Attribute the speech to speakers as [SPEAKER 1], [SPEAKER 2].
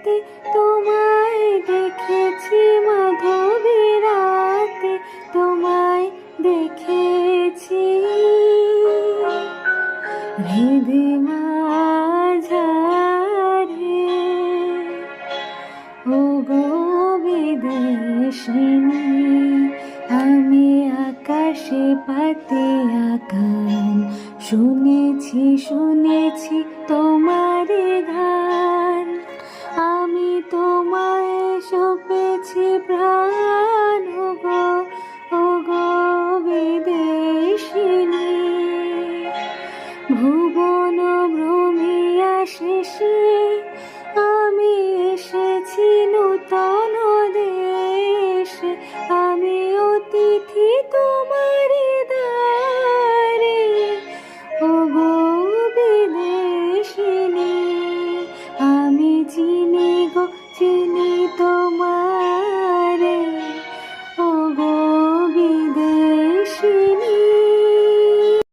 [SPEAKER 1] রাতে তোমায় দেখেছি, মাধবী রাতে তোমায় দেখেছি। হৃদে মাঝারে ও গো বিদেশিনী, আমি আকাশে পাতিয়া গান শুনেছি, শুনেছি তোমার গান। আমি তোমায় সপেছি প্রাণ, ও গো বিদেশিনী। ভুবন ভ্রমিয়া শেষে আমি এসেছি নূতন দেশে, আমি অতিথি তোমার